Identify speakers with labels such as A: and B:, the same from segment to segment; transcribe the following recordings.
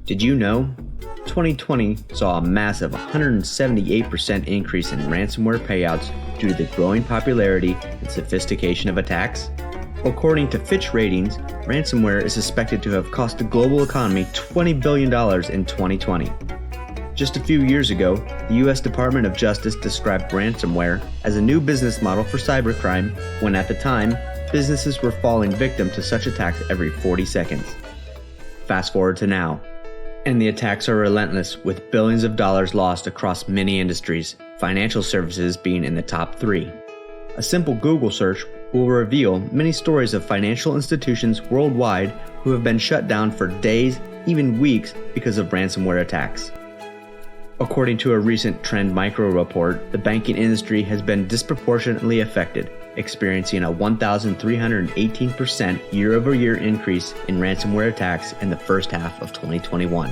A: Did you know? 2020 saw a massive 178% increase in ransomware payouts due to the growing popularity and sophistication of attacks. According to Fitch Ratings, ransomware is suspected to have cost the global economy $20 billion in 2020. Just a few years ago, the U.S. Department of Justice described ransomware as a new business model for cybercrime, when at the time, businesses were falling victim to such attacks every 40 seconds. Fast forward to now, and the attacks are relentless, with billions of dollars lost across many industries, financial services being in the top 3. A simple Google search will reveal many stories of financial institutions worldwide who have been shut down for days, even weeks, because of ransomware attacks. According to a recent Trend Micro report, the banking industry has been disproportionately affected, experiencing a 1,318% year-over-year increase in ransomware attacks in the first half of 2021.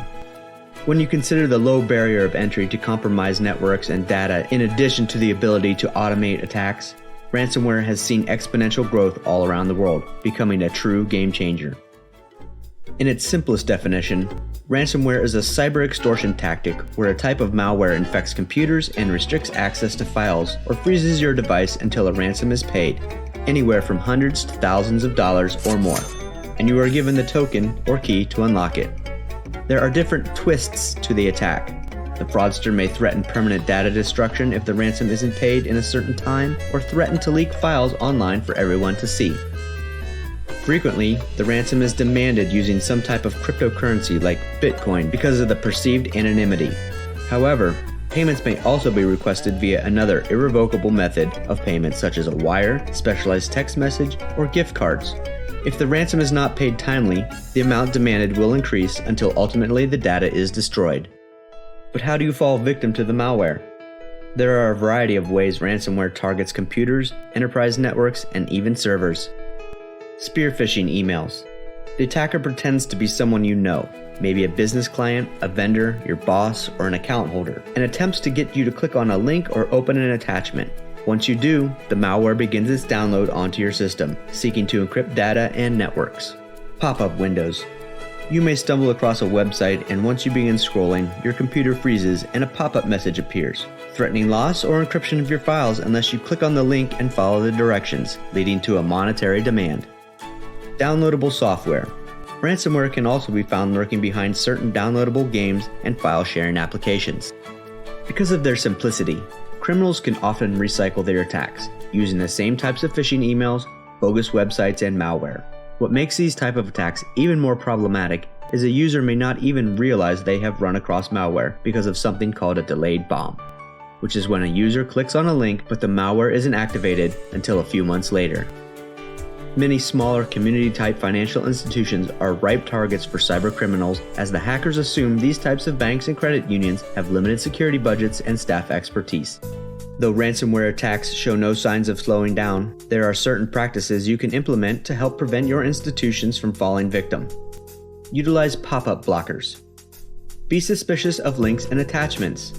A: When you consider the low barrier of entry to compromise networks and data, in addition to the ability to automate attacks, ransomware has seen exponential growth all around the world, becoming a true game changer. In its simplest definition, ransomware is a cyber extortion tactic where a type of malware infects computers and restricts access to files or freezes your device until a ransom is paid, anywhere from hundreds to thousands of dollars or more, and you are given the token or key to unlock it. There are different twists to the attack. The fraudster may threaten permanent data destruction if the ransom isn't paid in a certain time, or threaten to leak files online for everyone to see. Frequently, the ransom is demanded using some type of cryptocurrency like Bitcoin because of the perceived anonymity. However, payments may also be requested via another irrevocable method of payment such as a wire, specialized text message, or gift cards. If the ransom is not paid timely, the amount demanded will increase until ultimately the data is destroyed. But how do you fall victim to the malware? There are a variety of ways ransomware targets computers, enterprise networks, and even servers. Spear phishing emails. The attacker pretends to be someone you know, maybe a business client, a vendor, your boss, or an account holder, and attempts to get you to click on a link or open an attachment. Once you do, the malware begins its download onto your system, seeking to encrypt data and networks. Pop-up windows. You may stumble across a website, and once you begin scrolling, your computer freezes and a pop-up message appears, threatening loss or encryption of your files unless you click on the link and follow the directions, leading to a monetary demand. Downloadable software. Ransomware can also be found lurking behind certain downloadable games and file sharing applications. Because of their simplicity, criminals can often recycle their attacks, using the same types of phishing emails, bogus websites, and malware. What makes these type of attacks even more problematic is a user may not even realize they have run across malware because of something called a delayed bomb, which is when a user clicks on a link but the malware isn't activated until a few months later. Many smaller community-type financial institutions are ripe targets for cyber criminals, as the hackers assume these types of banks and credit unions have limited security budgets and staff expertise. Though ransomware attacks show no signs of slowing down, there are certain practices you can implement to help prevent your institutions from falling victim. Utilize pop-up blockers. Be suspicious of links and attachments.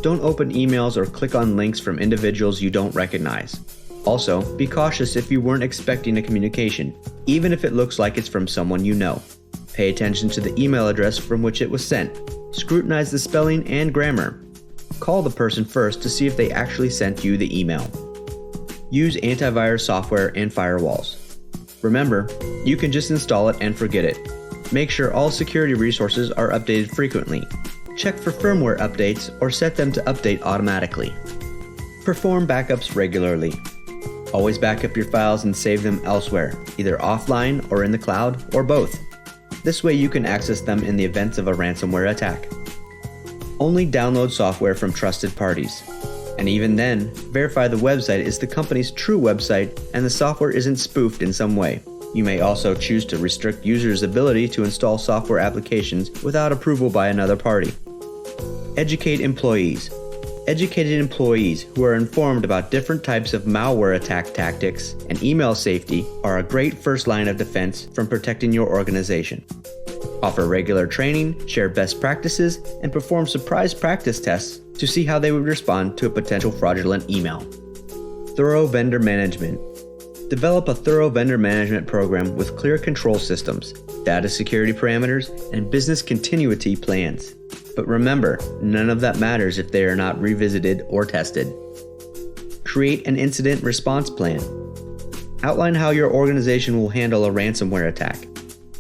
A: Don't open emails or click on links from individuals you don't recognize. Also, be cautious if you weren't expecting a communication, even if it looks like it's from someone you know. Pay attention to the email address from which it was sent. Scrutinize the spelling and grammar. Call the person first to see if they actually sent you the email. Use antivirus software and firewalls. Remember, you can just install it and forget it. Make sure all security resources are updated frequently. Check for firmware updates or set them to update automatically. Perform backups regularly. Always back up your files and save them elsewhere, either offline or in the cloud, or both. This way you can access them in the event of a ransomware attack. Only download software from trusted parties. And even then, verify the website is the company's true website and the software isn't spoofed in some way. You may also choose to restrict users' ability to install software applications without approval by another party. Educate employees. Educated employees who are informed about different types of malware attack tactics and email safety are a great first line of defense from protecting your organization. Offer regular training, share best practices, and perform surprise practice tests to see how they would respond to a potential fraudulent email. Thorough vendor management. Develop a thorough vendor management program with clear control systems, data security parameters, and business continuity plans. But remember, none of that matters if they are not revisited or tested. Create an incident response plan. Outline how your organization will handle a ransomware attack.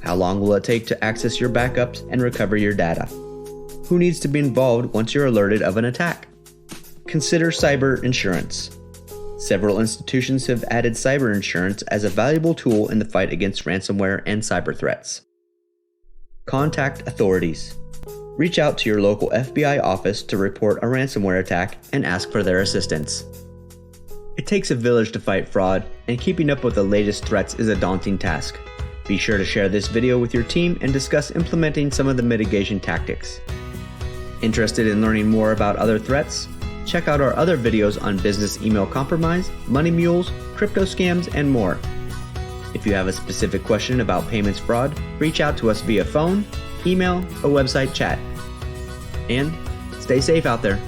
A: How long will it take to access your backups and recover your data? Who needs to be involved once you're alerted of an attack? Consider cyber insurance. Several institutions have added cyber insurance as a valuable tool in the fight against ransomware and cyber threats. Contact authorities. Reach out to your local FBI office to report a ransomware attack and ask for their assistance. It takes a village to fight fraud, and keeping up with the latest threats is a daunting task. Be sure to share this video with your team and discuss implementing some of the mitigation tactics. Interested in learning more about other threats? Check out our other videos on business email compromise, money mules, crypto scams, and more. If you have a specific question about payments fraud, reach out to us via phone, email, or website chat. And stay safe out there.